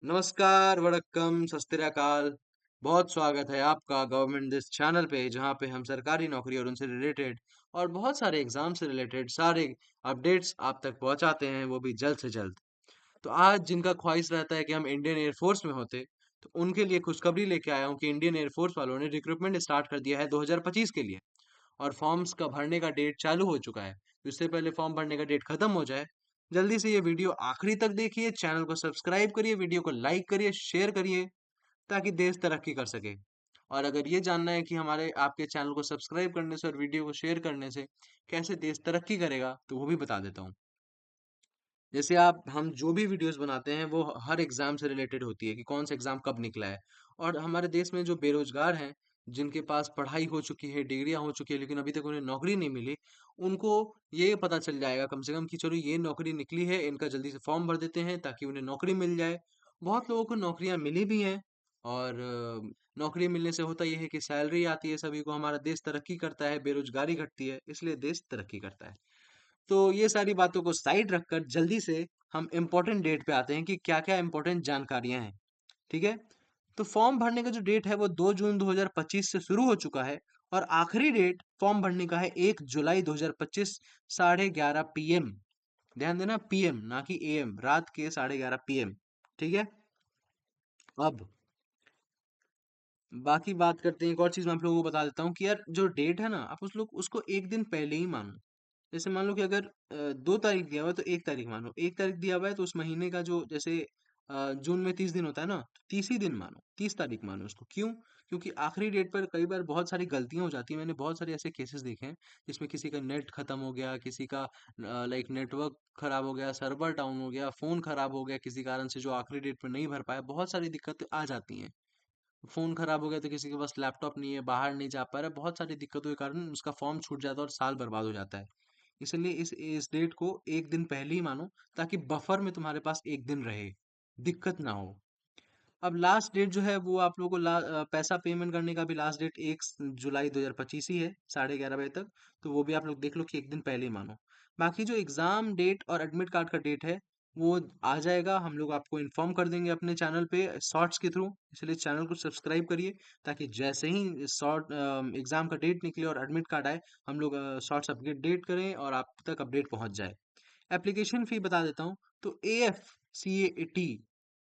नमस्कार, वड़क्कम, सत श्री अकाल। बहुत स्वागत है आपका गवर्नमेंट दिस चैनल पे जहाँ पे हम सरकारी नौकरी और उनसे रिलेटेड और बहुत सारे एग्जाम से रिलेटेड सारे अपडेट्स आप तक पहुँचाते हैं, वो भी जल्द से जल्द। तो आज जिनका ख्वाहिश रहता है कि हम इंडियन एयरफोर्स में होते, तो उनके लिए खुशखबरी लेके आया हूँ कि इंडियन एयरफोर्स वालों ने रिक्रूटमेंट स्टार्ट कर दिया है 2025 के लिए और फॉर्म्स का भरने का डेट चालू हो चुका है। तो इससे पहले फॉर्म भरने का डेट खत्म हो जाए, जल्दी से ये वीडियो आखिरी तक देखिए, चैनल को सब्सक्राइब करिए, वीडियो को लाइक करिए, शेयर करिए ताकि देश तरक्की कर सके। और अगर ये जानना है कि हमारे आपके चैनल को सब्सक्राइब करने से और वीडियो को शेयर करने से कैसे देश तरक्की करेगा, तो वो भी बता देता हूँ। जैसे आप हम जो भी वीडियोस बनाते हैं वो हर एग्जाम से रिलेटेड होती है कि कौन सा एग्जाम कब निकला है। और हमारे देश में जो बेरोजगार हैं, जिनके पास पढ़ाई हो चुकी है, डिग्रियां हो चुकी है, लेकिन अभी तक उन्हें नौकरी नहीं मिली, उनको ये पता चल जाएगा कम से कम कि चलो ये नौकरी निकली है, इनका जल्दी से फॉर्म भर देते हैं ताकि उन्हें नौकरी मिल जाए। बहुत लोगों को नौकरियां मिली भी हैं और नौकरी मिलने से होता यह है कि सैलरी आती है सभी को, हमारा देश तरक्की करता है, बेरोजगारी घटती है, इसलिए देश तरक्की करता है। तो ये सारी बातों को साइड रखकर जल्दी से हम इम्पोर्टेंट डेट पे आते हैं कि क्या-क्या इम्पोर्टेंट जानकारियां हैं। ठीक है? तो फॉर्म भरने का जो डेट है वो 2 जून 2025 से शुरू हो चुका है और आखिरी डेट फॉर्म भरने का है 1 जुलाई 2025 11:30 पीएम। ध्यान देना पीएम ना कि एएम, रात के 11:30 पीएम। ठीक है? अब बाकी बात करते हैं, एक और चीज़ मैं आप लोगों को बता देता हूँ कि यार जो डेट है ना, आप उसको 1 दिन पहले ही मानो। जैसे मान लो कि अगर 2 तारीख दिया हुआ है तो 1 तारीख मानो। 1 तारीख दिया हुआ है तो उस महीने का जो जैसे जून में 30 दिन होता है ना, तो 30 ही दिन मानो, 30 तारीख मानो उसको। क्यों? क्योंकि आखिरी डेट पर कई बार बहुत सारी गलतियाँ हो जाती हैं। मैंने बहुत सारे ऐसे केसेस देखे हैं, जिसमें किसी का नेट खत्म हो गया, किसी का लाइक नेटवर्क खराब हो गया, सर्वर डाउन हो गया, फ़ोन खराब हो गया किसी कारण से जो आखिरी डेट पर नहीं भर पाया। बहुत सारी दिक्कतें आ जाती हैं। फ़ोन खराब हो गया तो किसी के पास लैपटॉप नहीं है, बाहर नहीं जा पा रहा है, बहुत सारी दिक्कतों के कारण उसका फॉर्म छूट जाता है और साल बर्बाद हो जाता है। इसलिए इस डेट को 1 दिन पहले ही मानो ताकि बफर में तुम्हारे पास 1 दिन रहे, दिक्कत ना हो। अब लास्ट डेट जो है वो आप लोगों को पैसा पेमेंट करने का भी लास्ट डेट 1 जुलाई 2025 ही है, 11:30 बजे तक। तो वो भी आप लोग देख लो कि 1 दिन पहले ही मानो। बाकी जो एग्ज़ाम डेट और एडमिट कार्ड का डेट है, वो आ जाएगा, हम लोग आपको इन्फॉर्म कर देंगे अपने चैनल पे शॉर्ट्स के थ्रू। इसलिए चैनल को सब्सक्राइब करिए ताकि जैसे ही एग्ज़ाम का डेट निकले और एडमिट कार्ड आए, हम लोग शॉर्ट्स अपडेट करें और आप तक अपडेट पहुँच जाए। एप्लीकेशन फ़ी बता देता हूँ, तो एएफसीएटी,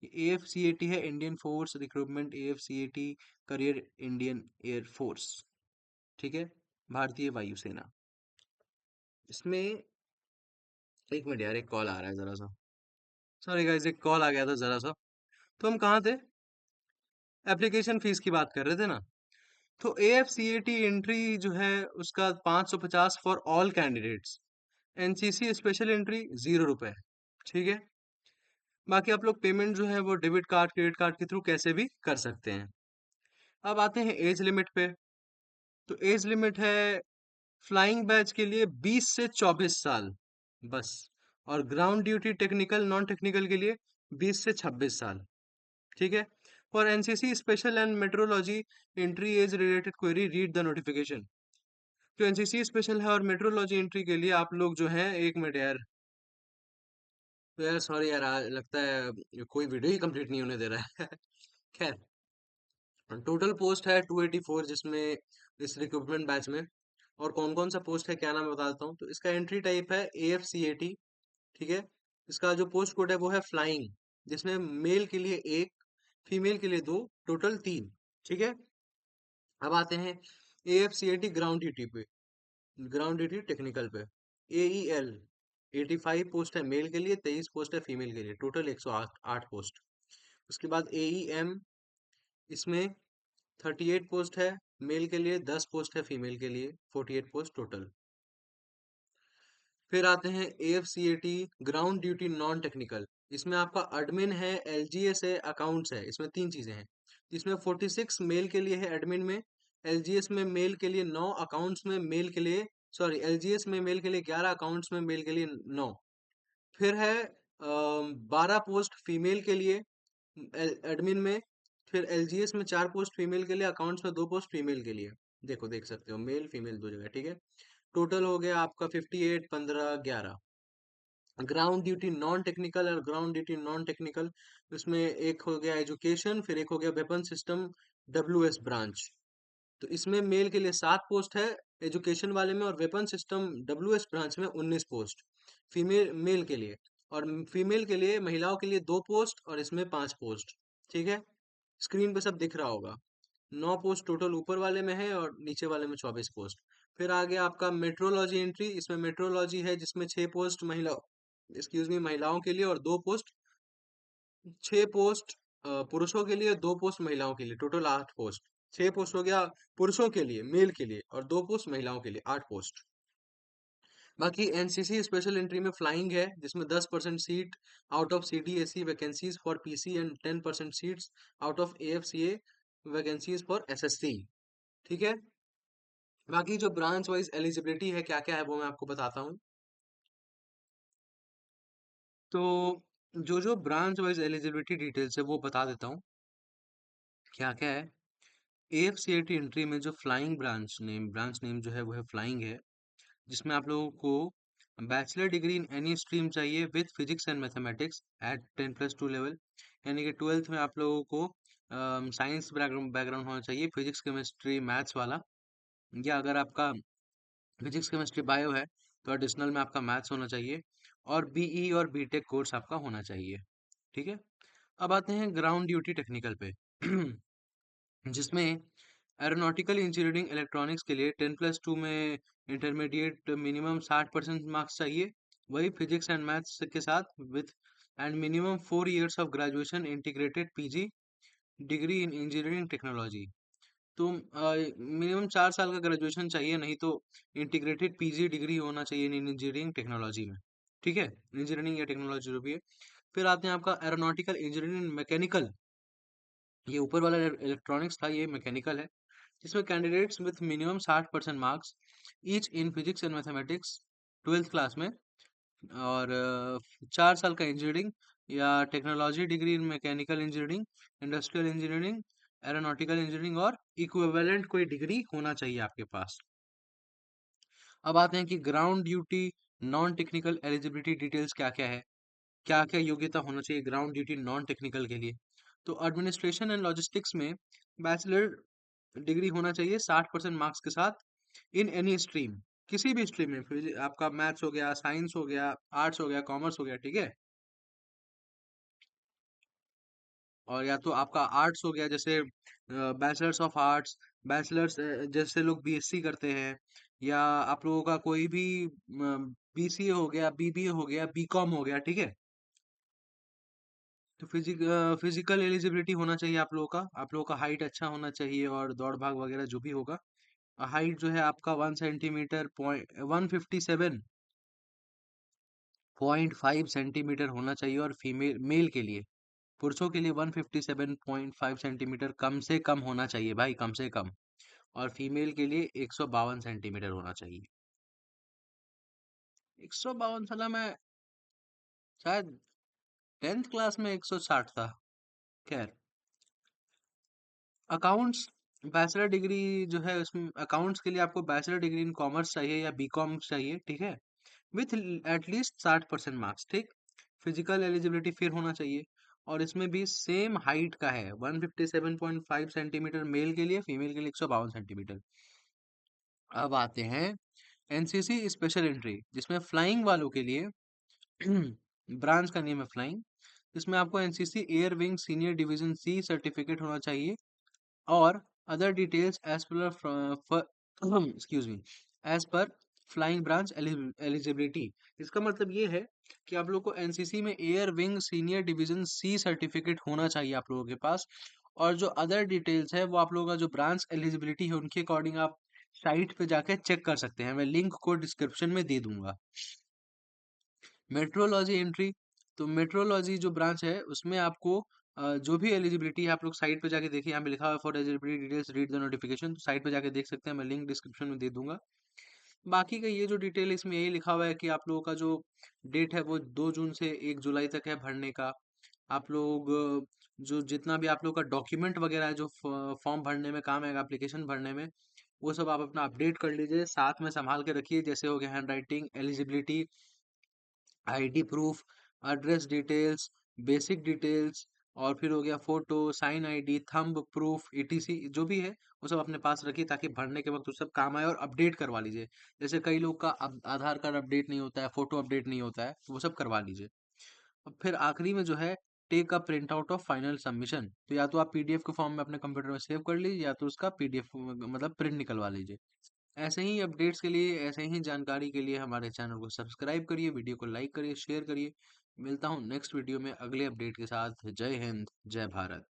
एएफसीएटी है Indian force recruitment, AFCAT career Indian air force. ठीक है? भारतीय वायुसेना। इसमें एक मिनट यार, एक कॉल आ रहा है जरा सा। सॉरी गाइस, एक कॉल आ गया था जरा सा। तो हम कहाँ थे? एप्लीकेशन फीस की बात कर रहे थे ना। तो एएफसीएटी एंट्री जो है उसका 550 for all candidates. NCC special entry 0 रुपए। ठीक है? बाकी आप लोग पेमेंट जो है वो डेबिट कार्ड क्रेडिट कार्ड के थ्रू कैसे भी कर सकते हैं। अब आते हैं एज लिमिट पे। तो एज लिमिट है फ्लाइंग बैच के लिए 20 से 24 साल बस। और ground duty technical non technical के लिए 20 से 26 साल। ठीक है? For NCC special and metrology entry age related query read the notification. जो एनसीसी स्पेशल है और मेट्रोलॉजी एंट्री के लिए आप लोग जो हैं, एक मिनट यार। तो यार सॉरी यार, लगता है कोई वीडियो ही कंप्लीट नहीं होने दे रहा है। खैर, टोटल पोस्ट है 284 जिसमें इस रिक्रूटमेंट बैच में। और कौन कौन सा पोस्ट है क्या नाम है बता देता हूँ। तो इसका एंट्री टाइप है AFCAT। ठीक है? इसका जो पोस्ट कोड है वो है फ्लाइंग, जिसमें मेल के लिए 1, फीमेल के लिए 2, टोटल 3। ठीक है? अब आते हैं AFCAT ग्राउंड ड्यूटी पे, ग्राउंड ड्यूटी टेक्निकल पे। AEL 85 पोस्ट है मेल के लिए, 23 पोस्ट है फीमेल के लिए, टोटल 108 8 पोस्ट। उसके बाद AEM, इसमें 38 पोस्ट है मेल के लिए, 10 पोस्ट है फीमेल के लिए, 48 पोस्ट टोटल। फिर आते हैं AFCAT ground duty non technical. इसमें आपका एडमिन है, LGS है, अकाउंट्स है। इसमें तीन चीजें हैं। इसमें 46 मेल के लिए है एडमिन में, LGS में मेल के लिए 9, अकाउंट्स में मेल के लिए, सॉरी, LGS में मेल के लिए 11, अकाउंट्स में मेल के लिए 9। फिर है 12 पोस्ट फीमेल के लिए एडमिन में। फिर LGS में 4 पोस्ट फीमेल के लिए, अकाउंट्स में 2 पोस्ट फीमेल के लिए। देखो, देख सकते हो मेल फीमेल दो जगह। ठीक है? टोटल हो गया आपका 58 15 11। ग्राउंड ड्यूटी नॉन टेक्निकल और ग्राउंड ड्यूटी नॉन टेक्निकल, इसमें एक हो गया एजुकेशन, फिर एक हो गया वेपन सिस्टम डब्ल्यूएस ब्रांच। तो इसमें मेल के लिए 7 पोस्ट है एजुकेशन वाले में, और वेपन सिस्टम डब्ल्यूएस ब्रांच में 19 पोस्ट फीमेल मेल के लिए। और फीमेल के लिए, महिलाओं के लिए 2 पोस्ट, और इसमें 5 पोस्ट। ठीक है, स्क्रीन पे सब दिख रहा होगा। 9 पोस्ट टोटल ऊपर वाले में है, और नीचे वाले में 24 पोस्ट। फिर आगे आपका मेट्रोलॉजी एंट्री, इसमें मेट्रोलॉजी है जिसमें 6 पोस्ट महिला, एक्सक्यूज मी, महिलाओं के लिए, और 2 पोस्ट, 6 पोस्ट पुरुषों के लिए, 2 पोस्ट महिलाओं के लिए, टोटल 8 पोस्ट। 6 पोस्ट हो गया पुरुषों के लिए, मेल के लिए, और 2 पोस्ट महिलाओं के लिए, 8 पोस्ट। बाकी एनसीसी स्पेशल एंट्री में फ्लाइंग है, जिसमें 10% seat out of CDSE vacancies for PC, and 10% seats out of AFCA vacancies for SSC. ठीक है, बाकी जो ब्रांच वाइज एलिजिबिलिटी है क्या क्या है वो मैं आपको बताता हूँ। तो जो जो ब्रांच वाइज एलिजिबिलिटी डिटेल्स है वो बता देता हूँ क्या क्या है। एएफसीएटी एंट्री में जो फ्लाइंग ब्रांच नेम जो है वो है फ्लाइंग है, जिसमें आप लोगों को bachelor degree in any stream चाहिए with physics and mathematics at 10+2 level. यानी कि 12th में आप लोगों को साइंस बैकग्राउंड होना चाहिए, फिजिक्स केमिस्ट्री मैथ्स वाला। या अगर आपका फिजिक्स केमिस्ट्री बायो है तो एडिशनल में आपका मैथ्स होना चाहिए, और बीई और बीटेक कोर्स आपका होना चाहिए। ठीक है, अब आते हैं ग्राउंड ड्यूटी टेक्निकल पे जिसमें एरोनॉटिकल इंजीनियरिंग इलेक्ट्रॉनिक्स के लिए 10+2 में इंटरमीडिएट मिनिमम 60% मार्क्स चाहिए, वही फिजिक्स एंड मैथ्स के साथ with and minimum 4 years of graduation integrated PG degree in engineering technology. तो मिनिमम 4 साल का ग्रेजुएशन चाहिए, नहीं तो इंटीग्रेटेड पीजी डिग्री होना चाहिए इन इंजीनियरिंग टेक्नोलॉजी में। ठीक है, इंजीनियरिंग या टेक्नोलॉजी जो भी है। फिर आते हैं आपका एरोनॉटिकल इंजीनियरिंग मैकेनिकल, ये ऊपर वाला इलेक्ट्रॉनिक्स था, ये मैकेनिकल है, जिसमें candidates with minimum 60% marks each in physics and mathematics 12th class में, और 4 साल का इंजीनियरिंग या technology degree in mechanical engineering, industrial engineering, aeronautical engineering और इक्विवेलेंट कोई डिग्री होना चाहिए आपके पास। अब आते हैं कि ground duty non technical eligibility details क्या क्या है, क्या क्या योग्यता होना चाहिए ग्राउंड ड्यूटी नॉन टेक्निकल के लिए। तो एडमिनिस्ट्रेशन एंड लॉजिस्टिक्स में बैचलर डिग्री होना चाहिए 60% मार्क्स के साथ इन एनी स्ट्रीम, किसी भी स्ट्रीम में, फिर आपका मैथ्स हो गया, साइंस हो गया, आर्ट्स हो गया, कॉमर्स हो गया। ठीक है, और या तो आपका आर्ट्स हो गया, जैसे बैचलर्स ऑफ आर्ट्स, बैचलर्स जैसे लोग बीएससी करते हैं, या आप लोगों का कोई भी बीसीए हो गया, बीबीए हो गया, बीकॉम हो गया। ठीक है, तो फिजिकल एलिजिबिलिटी होना चाहिए आप लोगों का, आप लोगों का हाइट अच्छा होना चाहिए, और दौड़ भाग वगैरह जो भी होगा। हाइट जो है आपका 1 सेंटीमीटर पॉइंट 157.5 सेंटीमीटर होना चाहिए, और फीमेल मेल के लिए, पुरुषों के लिए 157.5 सेंटीमीटर कम से कम होना चाहिए भाई, कम से कम। और फीमेल के लिए 152 सेंटीमीटर होना चाहिए। 152 साला मैं शायद 10th क्लास में 160 था। खैर, अकाउंट्स बैचलर डिग्री जो है, उसमें अकाउंट्स के लिए आपको बैचलर डिग्री इन कॉमर्स चाहिए या बीकॉम चाहिए। ठीक है, विथ एटलीस्ट 60% मार्क्स। ठीक, फिजिकल एलिजिबिलिटी फिर होना चाहिए, और इसमें भी सेम हाइट का है, 157.5 सेंटीमीटर मेल के लिए, फीमेल के लिए 152 सेंटीमीटर। अब आते हैं एनसीसी स्पेशल एंट्री, जिसमें फ्लाइंग वालों के लिए ब्रांच का नेम है फ्लाइंग, जिसमें आपको NCC air wing senior division C certificate होना चाहिए, और other details as per excuse me as per flying branch eligibility. इसका मतलब ये है कि आप लोग को एनसीसी में air wing senior division C certificate होना चाहिए आप लोगों के पास। और जो अदर डिटेल्स है वो आप लोगों का जो ब्रांच एलिजिबिलिटी है उनके अकॉर्डिंग आप साइट पे जाके चेक कर सकते हैं, मैं लिंक को डिस्क्रिप्शन में दे दूंगा। मेट्रोलॉजी एंट्री, तो मेट्रोलॉजी जो ब्रांच है उसमें आपको जो भी एलिजिबिलिटी है आप लोग साइट पे जाके देखिए, यहाँ पे लिखा हुआ for eligibility details read the notification, तो साइट पे जाके देख सकते हैं, मैं लिंक डिस्क्रिप्शन में दे दूंगा। बाकी का ये जो डिटेल इसमें यही लिखा हुआ है कि आप लोगों का जो डेट है वो 2 जून से 1 जुलाई तक है भरने का। आप लोग जो जितना भी आप लोग का डॉक्यूमेंट वगैरह है जो फॉर्म भरने में काम आएगा, एप्लीकेशन भरने में, वो सब आप अपना अपडेट कर लीजिए, साथ में संभाल के रखिए, जैसे हो गया hand writing, eligibility, ID proof, address details, basic details और फिर हो गया photo, sign ID, thumb proof ETC जो भी है, वो सब अपने पास रखिए ताकि भरने के वक़्त वो सब काम आए और अपडेट करवा लीजिए। जैसे कई लोग का आधार कार्ड अपडेट नहीं होता है, फ़ोटो अपडेट नहीं होता है, तो वो सब करवा लीजिए। और फिर आखिरी में जो है take a print out of final submission, तो या तो आप पीडीएफ के फॉर्म में अपने कंप्यूटर में सेव कर लीजिए या तो उसका पीडीएफ मतलब प्रिंट निकलवा लीजिए। ऐसे ही अपडेट्स के लिए, ऐसे ही जानकारी के लिए हमारे चैनल को सब्सक्राइब करिए, वीडियो को लाइक करिए, शेयर करिए। मिलता हूँ नेक्स्ट वीडियो में अगले अपडेट के साथ। जय हिंद, जय भारत।